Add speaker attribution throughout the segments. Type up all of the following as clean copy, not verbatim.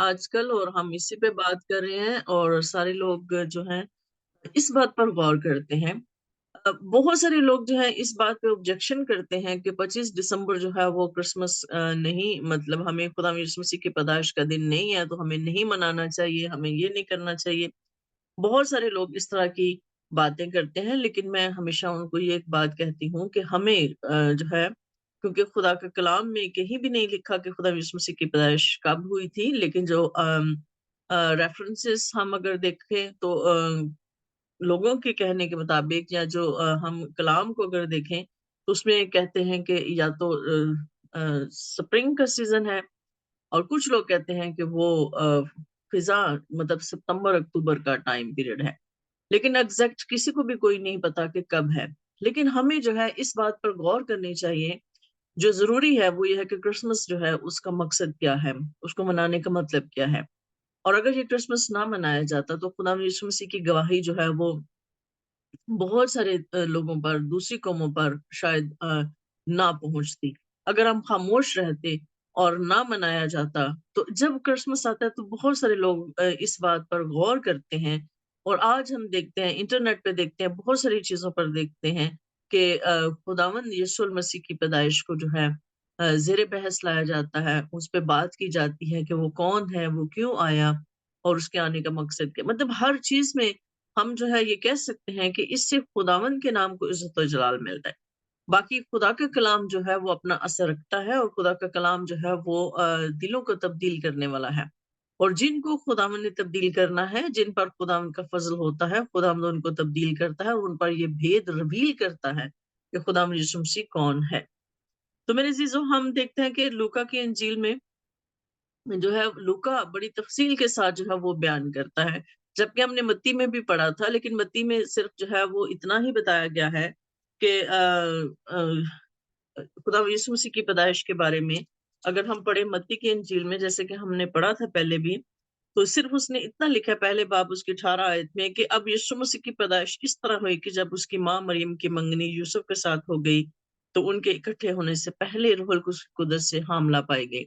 Speaker 1: آج کل اور ہم اسی پہ بات کر رہے ہیں اور سارے لوگ جو ہیں اس بات پر غور کرتے ہیں۔ بہت سارے لوگ جو ہیں اس بات پہ آبجیکشن کرتے ہیں کہ 25 دسمبر جو ہے وہ کرسمس نہیں، مطلب ہمیں خدا یسوع مسیح کی پیدائش کا دن نہیں ہے تو ہمیں نہیں منانا چاہیے، ہمیں یہ نہیں کرنا چاہیے۔ بہت سارے لوگ اس طرح کی باتیں کرتے ہیں، لیکن میں ہمیشہ ان کو یہ ایک بات کہتی ہوں کہ ہمیں جو ہے، کیونکہ خدا کا کلام میں کہیں بھی نہیں لکھا کہ خدا یسوع مسیح کی پیدائش کب ہوئی تھی، لیکن جو ریفرنسز ہم اگر دیکھیں تو لوگوں کے کہنے کے مطابق یا جو ہم کلام کو اگر دیکھیں تو اس میں کہتے ہیں کہ یا تو سپرنگ کا سیزن ہے، اور کچھ لوگ کہتے ہیں کہ وہ خزاں مطلب ستمبر اکتوبر کا ٹائم پیریڈ ہے، لیکن ایگزیکٹ کسی کو بھی کوئی نہیں پتا کہ کب ہے۔ لیکن ہمیں جو ہے اس بات پر غور کرنی چاہیے، جو ضروری ہے وہ یہ ہے کہ کرسمس جو ہے اس کا مقصد کیا ہے، اس کو منانے کا مطلب کیا ہے۔ اور اگر یہ کرسمس نہ منایا جاتا تو خدا یسوع مسیح کی گواہی جو ہے وہ بہت سارے لوگوں پر، دوسری قوموں پر شاید نہ پہنچتی۔ اگر ہم خاموش رہتے اور نہ منایا جاتا تو جب کرسمس آتا ہے تو بہت سارے لوگ اس بات پر غور کرتے ہیں، اور آج ہم دیکھتے ہیں، انٹرنیٹ پہ دیکھتے ہیں، بہت ساری چیزوں پر دیکھتے ہیں کہ خداوند یسوع المسیح کی پیدائش کو جو ہے زیر بحث لایا جاتا ہے، اس پہ بات کی جاتی ہے کہ وہ کون ہے، وہ کیوں آیا اور اس کے آنے کا مقصد کیا۔ مطلب ہر چیز میں ہم جو ہے یہ کہہ سکتے ہیں کہ اس سے خداوند کے نام کو عزت و جلال ملتا ہے۔ باقی خدا کا کلام جو ہے وہ اپنا اثر رکھتا ہے، اور خدا کا کلام جو ہے وہ دلوں کو تبدیل کرنے والا ہے، اور جن کو خداوند نے تبدیل کرنا ہے، جن پر خداوند کا فضل ہوتا ہے، خداوند ان کو تبدیل کرتا ہے اور ان پر یہ بھید ریویل کرتا ہے کہ خداوند یسوع مسیح کون ہے۔ تو میرے عزیزو، ہم دیکھتے ہیں کہ لوکا کی انجیل میں جو ہے لوکا بڑی تفصیل کے ساتھ جو ہے وہ بیان کرتا ہے، جبکہ ہم نے متی میں بھی پڑھا تھا، لیکن متی میں صرف جو ہے وہ اتنا ہی بتایا گیا ہے کہ خدا یسوع مسیح کی پیدائش کے بارے میں اگر ہم پڑھیں متی کی انجیل میں، جیسے کہ ہم نے پڑھا تھا پہلے بھی، تو صرف اس نے اتنا لکھا ہے پہلے باب اس کی 18 آیت میں کہ اب یسوع مسیح کی پیدائش اس طرح ہوئی کہ جب اس کی ماں مریم کی منگنی یوسف کے ساتھ ہو گئی تو ان کے اکٹھے ہونے سے پہلے روح القدس سے حاملہ پائی گئی۔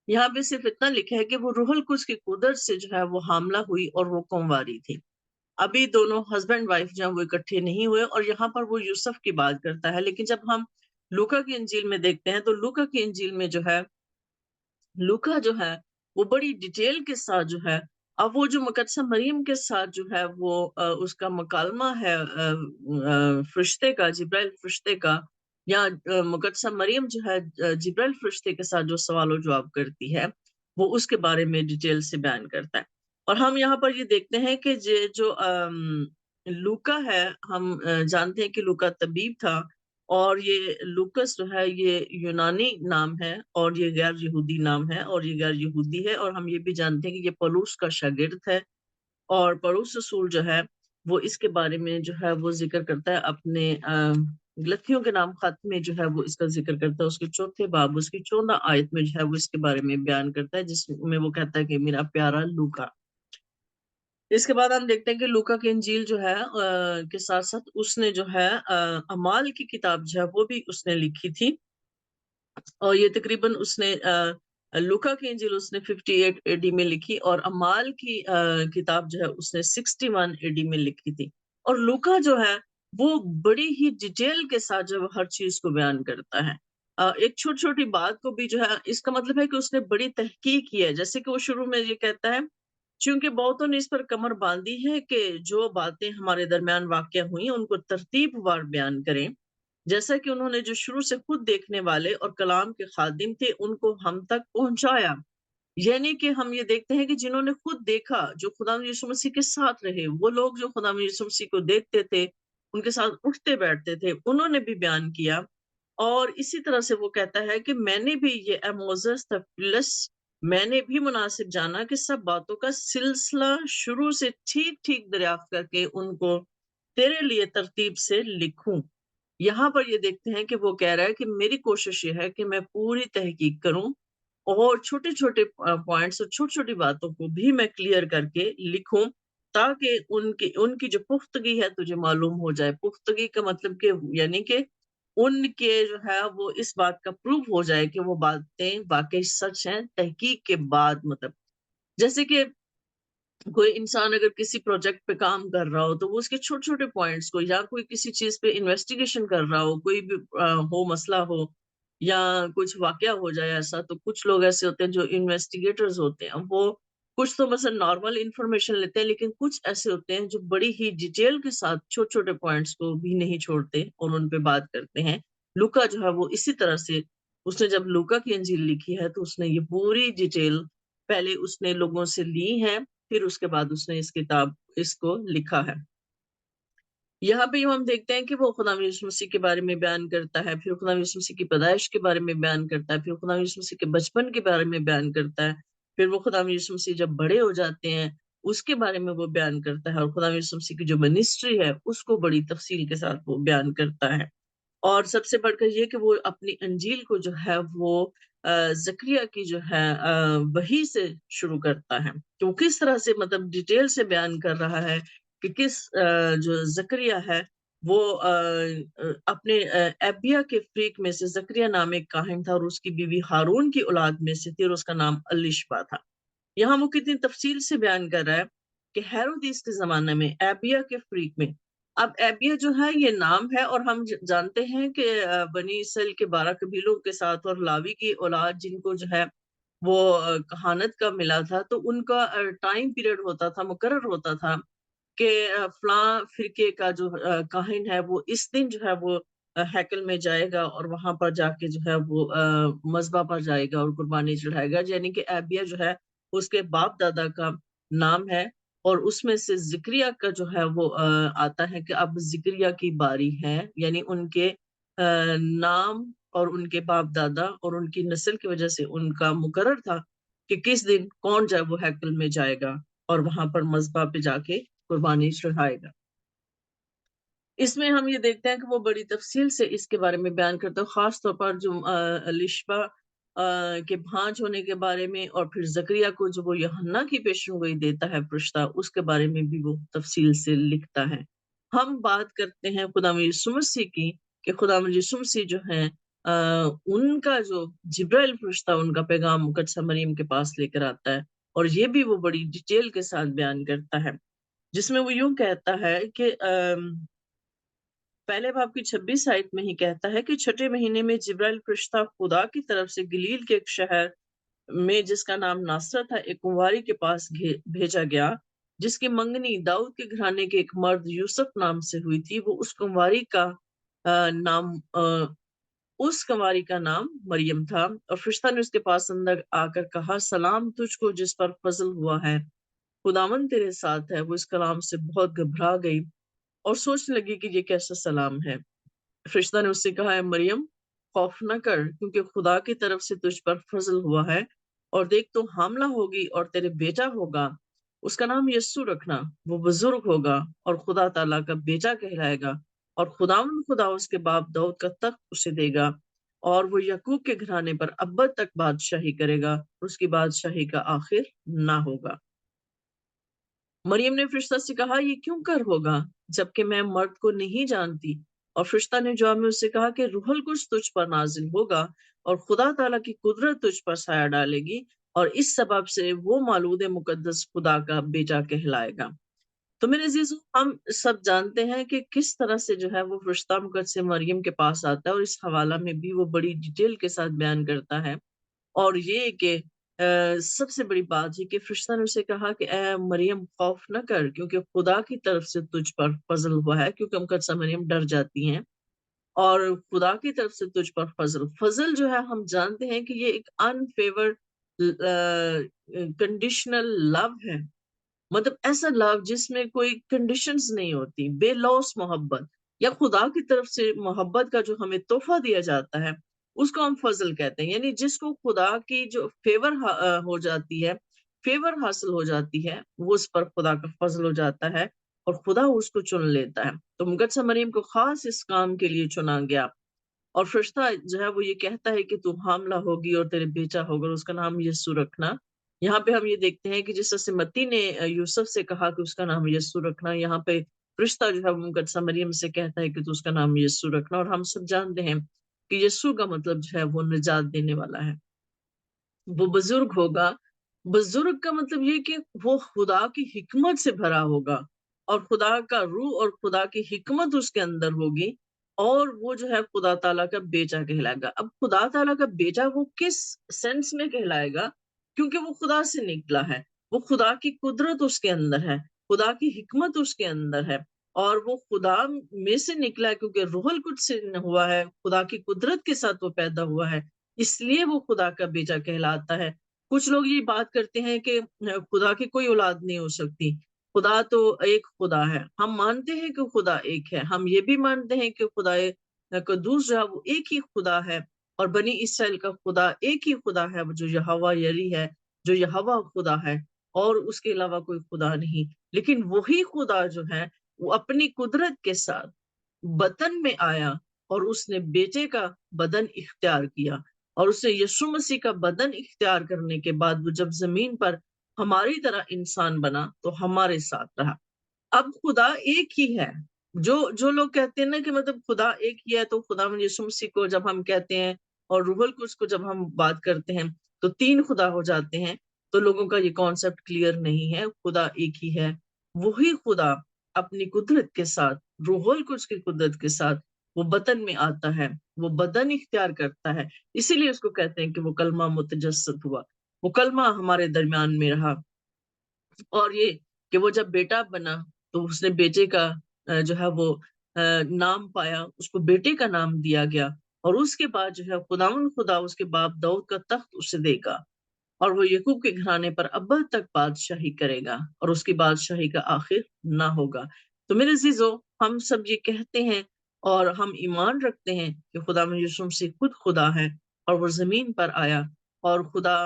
Speaker 1: یہاں پہ صرف اتنا لکھا ہے کہ وہ روح القدس کی قدرت سے جو ہے وہ حاملہ ہوئی اور وہ کنواری تھی۔ ابھی دونوں ہسبینڈ وائف جو ہیں وہ اکٹھے نہیں ہوئے، اور یہاں پر وہ یوسف کی بات کرتا ہے، لیکن جب ہم لوکا کی انجیل میں دیکھتے ہیں تو لوکا کی انجیل میں جو ہے لوکا جو ہے وہ بڑی ڈیٹیل کے ساتھ جو ہے، اب وہ جو مقدسہ مریم کے ساتھ جو ہے وہ اس کا مکالمہ ہے فرشتے کا، جبرائیل فرشتے کا، یا مقدسہ مریم جو ہے جبرائیل فرشتے کے ساتھ جو سوال و جواب کرتی ہے، وہ اس کے بارے میں ڈیٹیل سے بیان کرتا ہے۔ اور ہم یہاں پر یہ دیکھتے ہیں کہ جو لوکا ہے، ہم جانتے ہیں کہ لوکا طبیب تھا، اور یہ لوکس جو ہے یہ یونانی نام ہے اور یہ غیر یہودی نام ہے، اور یہ غیر یہودی ہے، اور ہم یہ بھی جانتے ہیں کہ یہ پولس کا شاگرد ہے، اور پولس رسول جو ہے وہ اس کے بارے میں جو ہے وہ ذکر کرتا ہے اپنے غلطیوں کے نام خط میں، جو ہے وہ اس کا ذکر کرتا ہے، اس کے 4 باب اس کی 14 آیت میں جو ہے وہ اس کے بارے میں بیان کرتا ہے، جس میں وہ کہتا ہے کہ میرا پیارا لوکا۔ اس کے بعد ہم دیکھتے ہیں کہ لوکا کی انجیل جو ہے کے ساتھ ساتھ اس نے جو ہے اعمال کی کتاب جو ہے وہ بھی اس نے لکھی تھی، اور یہ تقریباً اس نے لوکا کی انجیل اس نے 58 اے ڈی میں لکھی، اور اعمال کی کتاب جو ہے اس نے 61 اے ڈی میں لکھی تھی۔ اور لوکا جو ہے وہ بڑی ہی ڈیٹیل کے ساتھ جو ہر چیز کو بیان کرتا ہے، ایک چھوٹی چھوٹی بات کو بھی جو ہے، اس کا مطلب ہے کہ اس نے بڑی تحقیق کی ہے، جیسے کہ وہ شروع میں یہ کہتا ہے چونکہ بہتوں نے اس پر کمر باندھی ہے کہ جو باتیں ہمارے درمیان واقع ہوئی ان کو ترتیب وار بیان کریں، جیسا کہ انہوں نے جو شروع سے خود دیکھنے والے اور کلام کے خادم تھے ان کو ہم تک پہنچایا۔ یعنی کہ ہم یہ دیکھتے ہیں کہ جنہوں نے خود دیکھا، جو خدا یسوع مسیح کے ساتھ رہے، وہ لوگ جو خدا یسوع مسیح کو دیکھتے تھے، ان کے ساتھ اٹھتے بیٹھتے تھے، انہوں نے بھی بیان کیا۔ اور اسی طرح سے وہ کہتا ہے کہ میں نے بھی یہ موزس تفلس، میں نے بھی مناسب جانا کہ سب باتوں کا سلسلہ شروع سے ٹھیک ٹھیک دریافت کر کے ان کو تیرے لیے ترتیب سے لکھوں۔ یہاں پر یہ دیکھتے ہیں کہ وہ کہہ رہا ہے کہ میری کوشش یہ ہے کہ میں پوری تحقیق کروں اور چھوٹے چھوٹے پوائنٹس اور چھوٹی چھوٹی باتوں کو بھی میں کلیئر کر کے لکھوں، تاکہ ان کی جو پختگی ہے تجھے معلوم ہو جائے۔ پختگی کا مطلب کہ یعنی کہ ان کے جو ہے وہ اس بات کا پروف ہو جائے کہ وہ باتیں واقعی سچ ہیں، تحقیق کے بعد، مطلب जैसे कि कोई इंसान अगर किसी प्रोजेक्ट पे काम कर रहा हो तो वो उसके छोटे-छोटे पॉइंट्स को, या कोई किसी चीज़ पे इन्वेस्टिगेशन कर रहा हो, कोई भी हो मसला हो या कुछ वाक़या हो जाए ऐसा, तो कुछ लोग ऐसे होते हैं जो इन्वेस्टिगेटर्स होते हैं। वो कुछ तो बस नॉर्मल इन्फॉर्मेशन लेते हैं, लेकिन कुछ ऐसे होते हैं जो बड़ी ही डिटेल के साथ छोटे-छोटे पॉइंट्स को भी नहीं छोड़ते और उन पे बात करते हैं। लूका जो है वो इसी तरह से, उसने जब लूका की इंजील लिखी है तो उसने ये पूरी डिटेल पहले उसने लोगों से ली है, फिर उसके बाद उसने इसको लिखा है। यहाँ पे हम देखते हैं कि वो खुदा यीशु मसीह के बारे में बयान करता है, फिर खुदा यीशु मसीह की पैदाइश के बारे में बयान करता है, फिर खुदा यीशु मसीह के बचपन के बारे में बयान करता है, फिर वो खुदा यीशु मसीह जब बड़े हो जाते हैं, उसके बारे में वो बयान करता है, और खुदा यीशु मसीह की जो मिनिस्ट्री है, उसको बड़ी तफ़सील के साथ वो बयान करता है। और सबसे बढ़कर ये कि वो अपनी अंजील को जो है वो ज़करिया की जो है वही से शुरू करता है। कि वो किस तरह से मतलब डिटेल से बयान कर रहा है कि जो ज़करिया है वो अपने एबिया के फ़रीक में से ज़करिया नाम एक काहिन था और उसकी बीवी हारून की औलाद में से थी और उसका नाम अलिशबा था। यहाँ वो कितनी तफ़सील से बयान कर रहा है कि हेरोदिस के ज़माने में, एबिया के फ़रीक में, अब एबिया जो है ये नाम है और हम जानते हैं कि बनी इसराइल के 12 कबीलों के साथ और लावी की औलाद जिनको जो है वो कहानत का मिला था, तो उनका टाइम पीरियड होता था, मुकर्रर होता था कि फलां फ़िरके का जो काहिन है वो इस दिन जो है वो हैकल में जाएगा और वहाँ पर जाके जो है वो मज़बा पर जाएगा और कुर्बानी चढ़ाएगा। यानी कि एबिया जो है उसके बाप-दादा का नाम है और उसमें से ज़िक्रिया का जो है वो आता है कि अब ज़िक्रिया की बारी है। यानी उनके नाम और उनके बाप-दादा और उनकी नस्ल की वज़ह से उनका मुकर्रर था कि किस दिन कौन जो है वो हैकल में जाएगा और वहाँ पर मज़बा पे जाके कुर्बानी चढ़ाएगा। इसमें हम ये देखते हैं कि वो बड़ी तफ़सील से इसके बारे में बयान करता है, ख़ास तौर पर जो लिशबा के भांज होने के बारे में, और फिर ज़करिया को जो वो यूहन्ना की पेशेनगोई देता है फ़रिश्ता, उसके बारे में भी वो तफ़सील से लिखता है। हम बात करते हैं खुदावंद यीशु मसीह की, कि खुदावंद यीशु मसीह जो हैं उनका जो जिब्राइल फ़रिश्ता उनका पैगाम मुक़द्दसा मरियम के पास लेकर आता है, और ये भी वो बड़ी डिटेल के साथ बयान करता है। जिसमें वो यूँ कहता है कि पहले बाब की 26 आयत में ही कहता है कि छठे महीने में जिब्राइल फरिश्ता खुदा की तरफ से गलील के एक शहर में जिसका नाम नासरत था, एक कुँवारी के पास भेजा गया, जिसकी मंगनी दाऊद के घराने के एक मर्द यूसुफ नाम से हुई थी। वो उस कुँवारी का नाम मरियम था, और फरिश्ता ने उसके पास अंदर आकर कहा, सलाम तुझको जिस पर फ़ज़ल हुआ है, खुदावंद तेरे साथ है। वो इस कलाम से बहुत घबरा गई और सोचने लगी कि ये कैसा सलाम है। फरिश्ता ने उससे कहा, है मरियम, खौफ न कर, क्योंकि खुदा की तरफ से तुझ पर फजल हुआ है, और देख तू हामला होगी और तेरे बेटा होगा, उसका नाम यस्सु रखना। वो बुजुर्ग होगा और खुदा ताला का बेटा कहलाएगा, और खुदावंद खुदा उसके बाप दाऊद का तख्त उसे देगा, और वो यकूब के घराने पर अब्बद तक बादशाही करेगा, और उसकी बादशाही का आखिर ना होगा। मरियम ने फरिश्ता से कहा, ये क्यों कर होगा, जबकि मैं मर्द को नहीं जानती? और फरिश्ता ने जवाब में उससे कहा कि रूहुल कुद्स तुझ पर नाजिल होगा और खुदा ताला की कुदरत तुझ पर साया डालेगी, और इस सबब से वो मालूद मुकद्दस खुदा का बेटा कहलाएगा। तो मेरे अजीजों, हम सब जानते हैं कि किस तरह से जो है वो फरिश्ता मुकद्दस मरियम के पास आता है, और इस हवाला में भी वो बड़ी डिटेल के साथ बयान करता है। और ये कि सबसे बड़ी बात ये कि फरिश्ता ने उसे कहा कि ए मरियम, खौफ ना कर, क्योंकि खुदा की तरफ से तुझ पर फ़ज़ल हुआ है, क्योंकि मुकद्दसा मरियम डर जाती हैं, और खुदा की तरफ से तुझ पर फ़ज़ल। फ़ज़ल जो है हम जानते हैं कि ये एक अनफ़ेवर्ड कंडीशनल लव है। मतलब ऐसा लव जिसमें कोई कंडीशंस नहीं होती, बेलौस मोहब्बत, या खुदा की तरफ से मोहब्बत का जो हमें तोहफा दिया जाता है, उसको हम फजल कहते हैं। यानी जिसको खुदा की जो हो जाती है, फेवर हासिल हो जाती है, वो उस पर खुदा का फजल हो जाता है और खुदा उसको चुन लेता है। तो मुकद्दसा मरियम को खास इस काम के लिए चुना गया, और फरिश्ता जो है वो ये कहता है कि तू हामला होगी और तेरे बेटा होगा और उसका नाम यीशु रखना। यहाँ पे हम ये देखते हैं कि जिस तरह से मत्ती ने यूसुफ से कहा कि उसका नाम यीशु रखना, यहाँ पे फरिश्ता जो है वो मुकद्दसा मरियम से कहता है कि तू उसका नाम यीशु रखना, और हम सब जानते हैं कि यीशु का मतलब जो है वो निजात देने वाला है। वो बुजुर्ग होगा बुज़ुर्ग का मतलब ये कि वो खुदा की हिकमत से भरा होगा और खुदा का रूह और खुदा की हिकमत उसके अंदर होगी और वो जो है खुदा ताला का बेटा कहलाएगा। अब खुदा ताला का बेटा वो किस सेंस में कहलाएगा? क्योंकि वो खुदा से निकला है। वो खुदा की कुदरत उसके अंदर है, खुदा की हिकमत उसके अंदर है और वो खुदा में से निकला है क्योंकि रूहुल कुद्स से हुआ है, खुदा की कुदरत के साथ वो पैदा हुआ है, इसलिए वो खुदा का बेटा कहलाता है। कुछ लोग ये बात करते हैं कि खुदा की कोई औलाद नहीं हो सकती। खुदा तो एक खुदा है। हम मानते हैं कि खुदा एक है। हम ये भी मानते हैं कि खुदाए कद्दूस जो है वो एक ही खुदा है और बनी इसराइल का खुदा एक ही खुदा है, वो जो यहोवा यरी है, जो यहोवा खुदा है और उसके अलावा कोई खुदा नहीं। लेकिन वही खुदा जो है, वो अपनी कुदरत के साथ बदन में आया और उसने बेटे का बदन इख्तियार किया और उसने यीशु मसीह का बदन इख्तियार करने के बाद वो जब जमीन पर हमारी तरह इंसान बना तो हमारे साथ रहा। अब खुदा एक ही है। जो जो लोग कहते हैं ना कि मतलब खुदा एक ही है, तो खुदा में यीशु मसीह को जब हम कहते हैं और रूहुल कुद्स को जब हम बात करते हैं तो 3 खुदा हो जाते हैं। तो लोगों का ये कॉन्सेप्ट क्लियर नहीं है, खुदा एक ही है। वही खुदा अपनी कुदरत के साथ, रूहुल कुद्स की कुदरत के साथ वो बदन में आता है, वो बदन इख्तियार करता है। इसीलिए उसको कहते हैं कि वो कलमा मुतजस्सद हुआ। वो कलमा हमारे दरमियान में रहा। और ये कि वो जब बेटा बना तो उसने बेटे का जो है वो नाम पाया, उसको बेटे का नाम दिया गया और उसके बाद जो है खुदावंद खुदा उसके बाप दाऊद का तख्त उसे देगा और वो यकूब के घराने पर अब्बद तक बादशाही करेगा और उसकी बादशाही का आखिर ना होगा। तो मेरे अजीजों, हम सब ये कहते हैं और हम ईमान रखते हैं कि खुदा यीशु मसीह खुद खुदा है और वो जमीन पर आया और खुदा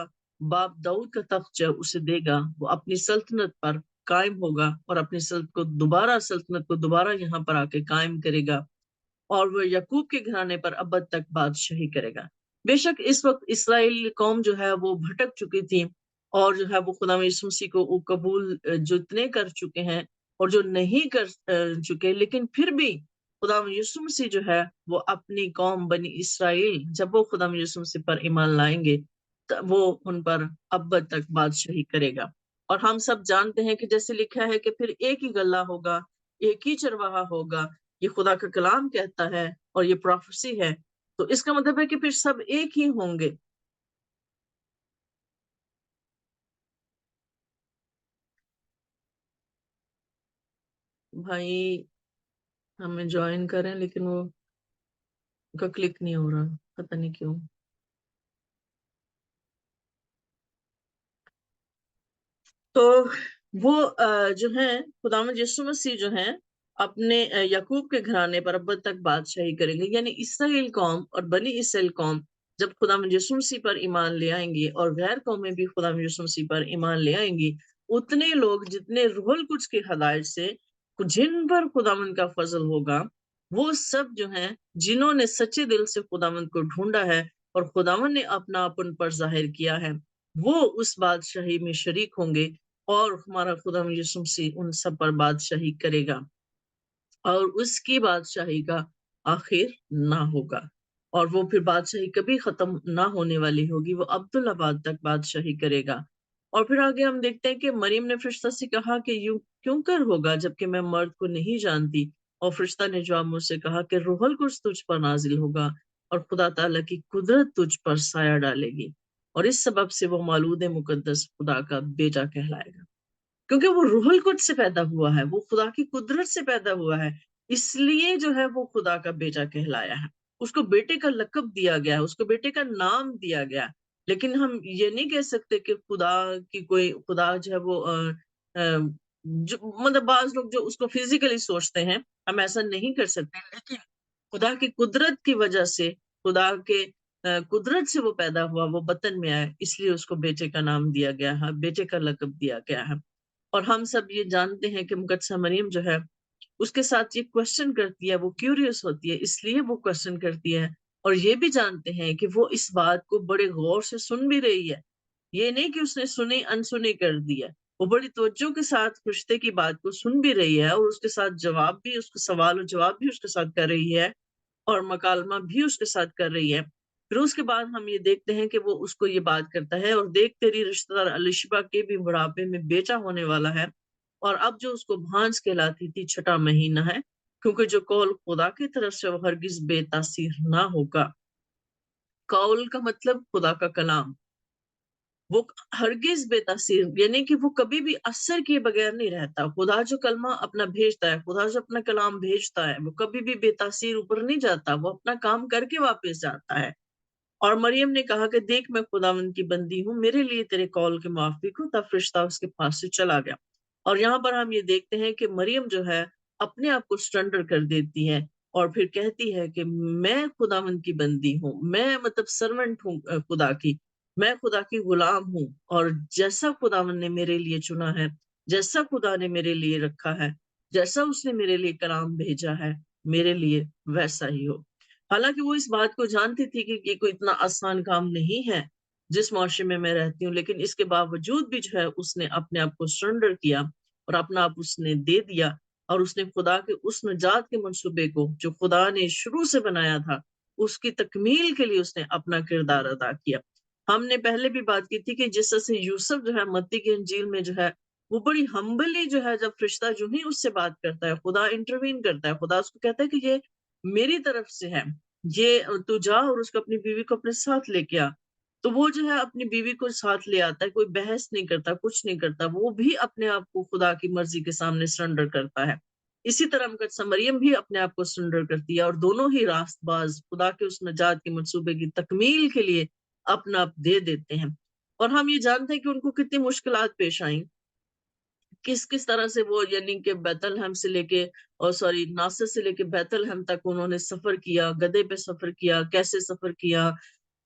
Speaker 1: बाप दाऊद का तख्त जो उसे देगा, वो अपनी सल्तनत पर कायम होगा और अपनी सल्तनत को दोबारा यहाँ पर आके कायम करेगा और वो यकूब के घराने पर अब्बद तक बादशाही करेगा। बेशक इस वक्त इसराइल कौम जो है वो भटक चुकी थी और जो है वो खुदा यीशु मसीह को वो कबूल जितने कर चुके हैं और जो नहीं कर चुके, लेकिन फिर भी खुदा यीशु मसीह जो है वो अपनी कौम बनी इसराइल, जब वो खुदा यीशु मसीह पर ईमान लाएंगे वो उन पर अब्बद तक बादशाही करेगा। और हम सब जानते हैं कि जैसे लिखा है कि फिर एक ही गल्ला होगा, एक ही चरवाहा होगा, ये खुदा का कलाम कहता है और ये प्रोफेसी है। तो इसका मतलब है कि फिर सब एक ही होंगे। भाई हमें ज्वाइन करें लेकिन वो उनका क्लिक नहीं हो रहा, पता नहीं क्यों। तो वो जो है खुदावंद यीशु मसीह जो है अपने याकूब के घराने पर अब तक बादशाही करेंगे, यानी इसराइल कौम और बनी इसराइल कौम जब खुदावंद यीशु मसीह पर ईमान ले आएंगे और गैर कौमें भी खुदावंद यीशु मसीह पर ईमान ले आएंगी, उतने लोग जितने रूहुल कुद्स की हदायत से जिन पर खुदावंद का फजल होगा, वो सब जो हैं जिन्होंने सच्चे दिल से खुदावंद को ढूंढा है और खुदावंद ने अपना अपन पर जाहिर किया है, वो उस बादशाही में शरीक होंगे और हमारा खुदा यीशु मसीह उन सब पर बादशाही करेगा और उसकी बादशाही का आखिर ना होगा और वो फिर बादशाही कभी खत्म ना होने वाली होगी। वो अब्दुल्लाबाद तक बादशाही करेगा। और फिर आगे हम देखते हैं कि मरियम ने फरिश्ता से कहा कि यूं क्यों कर होगा जबकि मैं मर्द को नहीं जानती। और फरिश्ता ने जवाब मुझसे कहा कि रूहुल कुद्स तुझ पर नाजिल होगा और खुदा ताला की कुदरत तुझ पर साया डालेगी और इस सबब से वो मौलूद मुकद्दस खुदा का बेटा कहलाएगा। क्योंकि वो रूहुल कुद्स से पैदा हुआ है, वो खुदा की कुदरत से पैदा हुआ है, इसलिए जो है वो खुदा का बेटा कहलाया है। उसको बेटे का लक़ब दिया गया है, उसको बेटे का नाम दिया गया है। लेकिन हम ये नहीं कह सकते कि खुदा की कोई खुदा जो है वो जो मतलब बाज़ लोग जो उसको फिज़िकली सोचते हैं, हम ऐसा नहीं कर सकते। लेकिन खुदा की कुदरत की वजह से, खुदा के कुदरत से वो पैदा हुआ, वो बतन में आया, इसलिए उसको बेटे का नाम दिया गया है, बेटे का लक़ब दिया गया है। और हम सब ये जानते हैं कि मुकद्दसा मरियम जो है, उसके साथ ये क्वेश्चन करती है, वो क्यूरियस होती है, इसलिए वो क्वेश्चन करती है। और ये भी जानते हैं कि वो इस बात को बड़े गौर से सुन भी रही है। ये नहीं कि उसने सुनी अनसुनी कर दी है। वो बड़ी तवज्जो के साथ रिश्ते की बात को सुन भी रही है और उसके साथ जवाब भी, उसके सवाल और जवाब भी उसके साथ कर रही है और मकालमा भी उसके साथ कर रही है। پھر اس کے بعد ہم یہ دیکھتے ہیں کہ وہ اس کو یہ بات کرتا ہے، اور دیکھ تیری رشتہ دار الشبا کے بھی بڑھاپے میں بیٹا ہونے والا ہے، اور اب جو اس کو بھانس کہلاتی تھی 6واں مہینہ ہے، کیونکہ جو قول خدا کی طرف سے وہ ہرگز بے تاثیر نہ ہوگا۔ قول کا مطلب خدا کا کلام، وہ ہرگز بے تاثیر، یعنی کہ وہ کبھی بھی اثر کیے بغیر نہیں رہتا۔ خدا جو کلمہ اپنا بھیجتا ہے، خدا جو اپنا کلام بھیجتا ہے، وہ کبھی بھی بے تاثیر اوپر نہیں جاتا، وہ اپنا کام کر کے واپس جاتا ہے۔ اور مریم نے کہا کہ دیکھ میں خداوند کی بندی ہوں، میرے لیے تیرے قول کے موافق ہوں، تب فرشتہ اس کے پاس سے چلا گیا۔ اور یہاں پر ہم یہ دیکھتے ہیں کہ مریم جو ہے اپنے آپ کو سرنڈر کر دیتی ہے، اور پھر کہتی ہے کہ میں خداوند کی بندی ہوں، میں مطلب سرونٹ ہوں خدا کی، میں خدا کی غلام ہوں، اور جیسا خداوند نے میرے لیے چنا ہے، جیسا خدا نے میرے لیے رکھا ہے، جیسا اس نے میرے لیے کلام بھیجا ہے، میرے لیے ویسا ہی ہو۔ حالانکہ وہ اس بات کو جانتی تھی کہ یہ کوئی اتنا آسان کام نہیں ہے جس معاشرے میں رہتی ہوں، لیکن اس کے باوجود بھی جو ہے اس نے اپنے آپ کو سرنڈر کیا، اور اپنا آپ اس نے دے دیا، اور اس نے خدا کے اس نجات کے منصوبے کو جو خدا نے شروع سے بنایا تھا، اس کی تکمیل کے لیے اس نے اپنا کردار ادا کیا۔ ہم نے پہلے بھی بات کی تھی کہ جس طرح سے یوسف جو ہے متی کی انجیل میں جو ہے وہ بڑی ہمبلی جو ہے، جب فرشتہ جو ہی اس سے بات کرتا ہے، خدا انٹروین کرتا ہے، خدا اس کو کہتا ہے کہ یہ میری طرف سے ہے، یہ تو جا اور اس کو اپنی بیوی کو اپنے ساتھ لے کے آ۔ تو وہ جو ہے اپنی بیوی کو ساتھ لے آتا ہے، کوئی بحث نہیں کرتا، کچھ نہیں کرتا، وہ بھی اپنے آپ کو خدا کی مرضی کے سامنے سرنڈر کرتا ہے۔ اسی طرح مقدسہ مریم بھی اپنے آپ کو سرنڈر کرتی ہے، اور دونوں ہی راست باز خدا کے اس نجات کے منصوبے کی تکمیل کے لیے اپنا آپ دے دیتے ہیں۔ اور ہم یہ جانتے ہیں کہ ان کو کتنی مشکلات پیش آئیں، کس کس طرح سے وہ یعنی کہ بیت الہم سے لے کے، اور سوری ناصر سے لے کے بیت الہم تک انہوں نے سفر کیا، گدھے پہ سفر کیا، کیسے سفر کیا،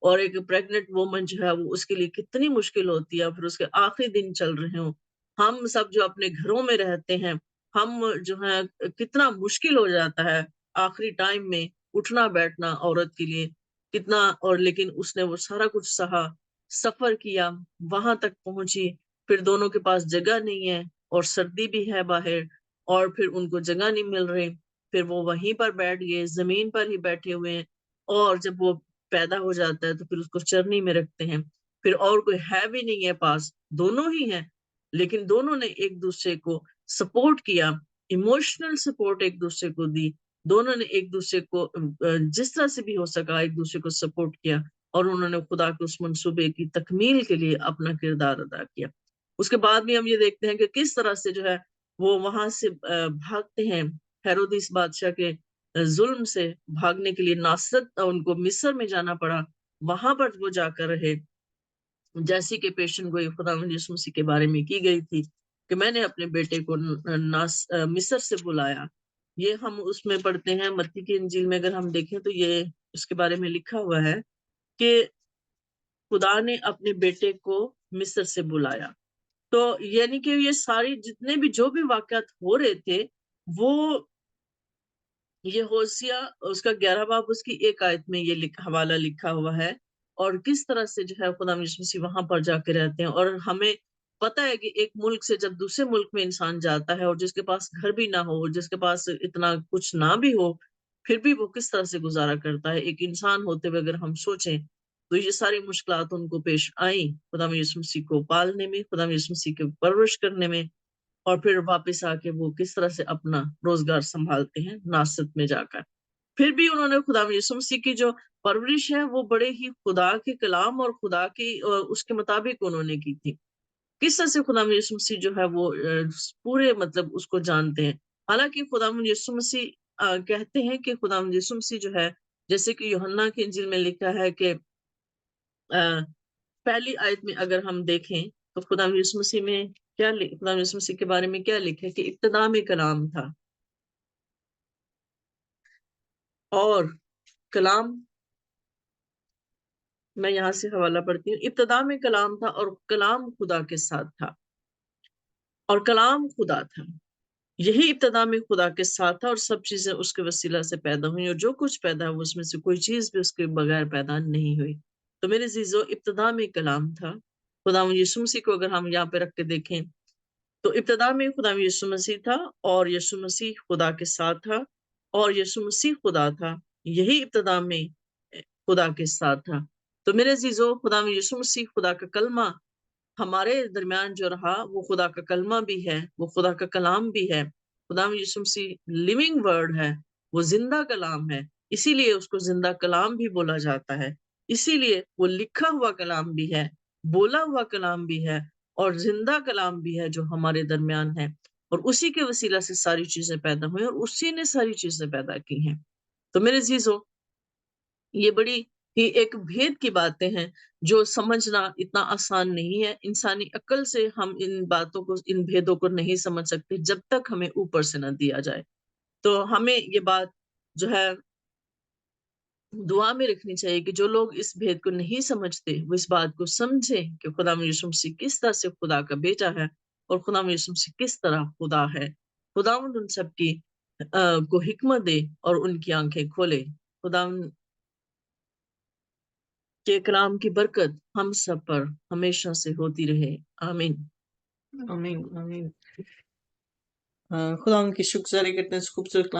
Speaker 1: اور ایک پریگنٹ وومن جو ہے وہ اس کے لیے کتنی مشکل ہوتی ہے، پھر اس کے آخری دن چل رہے ہوں، ہم سب جو اپنے گھروں میں رہتے ہیں، ہم جو ہے کتنا مشکل ہو جاتا ہے آخری ٹائم میں اٹھنا بیٹھنا عورت کے لیے کتنا، اور لیکن اس نے وہ سارا کچھ سہا، سفر کیا، وہاں تک پہنچی، پھر دونوں کے پاس جگہ نہیں ہے، اور سردی بھی ہے باہر، اور پھر ان کو جگہ نہیں مل رہی، پھر وہ وہیں پر بیٹھ گئے، زمین پر ہی بیٹھے ہوئے ہیں، اور جب وہ پیدا ہو جاتا ہے تو پھر اس کو چرنی میں رکھتے ہیں، پھر اور کوئی ہے بھی نہیں ہے پاس، دونوں ہی ہیں، لیکن دونوں نے ایک دوسرے کو سپورٹ کیا، ایموشنل سپورٹ ایک دوسرے کو دی، دونوں نے ایک دوسرے کو جس طرح سے بھی ہو سکا ایک دوسرے کو سپورٹ کیا، اور انہوں نے خدا کے اس منصوبے کی تکمیل کے لیے اپنا کردار ادا کیا۔ اس کے بعد بھی ہم یہ دیکھتے ہیں کہ کس طرح سے جو ہے وہ وہاں سے بھاگتے ہیں ہیرودیس بادشاہ کے ظلم سے بھاگنے کے لیے، ناصرت ان کو مصر میں جانا پڑا، وہاں پر وہ جا کر رہے، جیسی کہ پیشن گوئی خدا یسوع مسیح کے بارے میں کی گئی تھی کہ میں نے اپنے بیٹے کو مصر سے بلایا۔ یہ ہم اس میں پڑھتے ہیں متی کی انجیل میں، اگر ہم دیکھیں تو یہ اس کے بارے میں لکھا ہوا ہے کہ خدا نے اپنے بیٹے کو مصر سے بلایا۔ تو یعنی کہ یہ ساری جتنے بھی جو بھی واقعات ہو رہے تھے، وہ یہ ہوسیا اس کا 11 باب اس کی 1 آیت میں یہ حوالہ لکھا ہوا ہے، اور کس طرح سے جو ہے خدا یسوع مسیح وہاں پر جا کے رہتے ہیں، اور ہمیں پتہ ہے کہ ایک ملک سے جب دوسرے ملک میں انسان جاتا ہے، اور جس کے پاس گھر بھی نہ ہو، جس کے پاس اتنا کچھ نہ بھی ہو، پھر بھی وہ کس طرح سے گزارا کرتا ہے۔ ایک انسان ہوتے ہوئے اگر ہم سوچیں تو یہ ساری مشکلات ان کو پیش آئیں خدا یسوع مسیح کو پالنے میں، خدا یسوع مسیح کی پرورش کرنے میں، اور پھر واپس آ کے وہ کس طرح سے اپنا روزگار سنبھالتے ہیں ناصرت میں جا کر۔ پھر بھی انہوں نے خدا یسوع مسیح کی جو پرورش ہے وہ بڑے ہی خدا کے کلام اور خدا کی اس کے مطابق انہوں نے کی تھی۔ کس طرح سے خدا یسوع مسیح جو ہے وہ پورے مطلب اس کو جانتے ہیں۔ حالانکہ خدا یسوع مسیح کہتے ہیں کہ خدا یسوع مسیح جو ہے، جیسے کہ یوحنا کی انجیل میں لکھا ہے کہ پہلی آیت میں اگر ہم دیکھیں تو خدا یسوع مسیح میں کیا خدا یسوع مسیح کے بارے میں کیا لکھا ہے کہ ابتدا میں کلام تھا، اور کلام، میں یہاں سے حوالہ پڑھتی ہوں، ابتدا میں کلام تھا اور کلام خدا کے ساتھ تھا، اور کلام خدا تھا، یہی ابتدا میں خدا کے ساتھ تھا، اور سب چیزیں اس کے وسیلہ سے پیدا ہوئی، اور جو کچھ پیدا ہوا اس میں سے کوئی چیز بھی اس کے بغیر پیدا نہیں ہوئی۔ تو میرے عزیزو، ابتدا میں کلام تھا، خدا یسوع مسیح کو اگر ہم یہاں پہ رکھ کے دیکھیں تو ابتدا میں خدا یسوع مسیح تھا، اور یسوع مسیح خدا کے ساتھ تھا، اور یسوع مسیح خدا تھا، یہی ابتدا میں खुदा के साथ था। तो मेरे अज़ीज़ों, खुदा में यीशु मसीह खुदा का कलमा हमारे दरमियान जो रहा, वो खुदा का कलमा भी है, वो खुदा का कलाम भी है। खुदा में यीशु मसीह लिविंग वर्ड है, वो ज़िंदा कलाम है, इसीलिए उसको ज़िंदा कलाम भी बोला जाता है। इसीलिए वो लिखा हुआ कलाम भी है, बोला हुआ कलाम भी है और ज़िंदा कलाम भी है जो हमारे दरमियान है। और उसी के वसीला से सारी चीज़ें पैदा हुई और उसी ने सारी चीज़ें पैदा की हैं। तो मेरे अज़ीज़ों, ये बड़ी ही एक भेद की बातें हैं, जो समझना इतना आसान नहीं है। इंसानी अक्ल से हम इन बातों को, इन भेदों को नहीं समझ सकते जब तक हमें ऊपर से ना दिया जाए। तो हमें ये बात जो है दुआ में रखनी चाहिए कि जो लोग इस भेद को नहीं समझते, वो इस बात को समझें कि खुदावंद यीशु मसीह किस तरह से खुदा का बेटा है और खुदावंद यीशु मसीह किस तरह खुदा है। खुदावंद उन सब की को हिकमत दे और उनकी आँखें खोले। खुदावंद के कलाम की बरकत हम सब पर हमेशा से होती रहे। आमीन।
Speaker 2: आमीन, आमीन। खुदा उनकी शुक्रगुज़ारी करते हैं इस खूबसूरत कलाम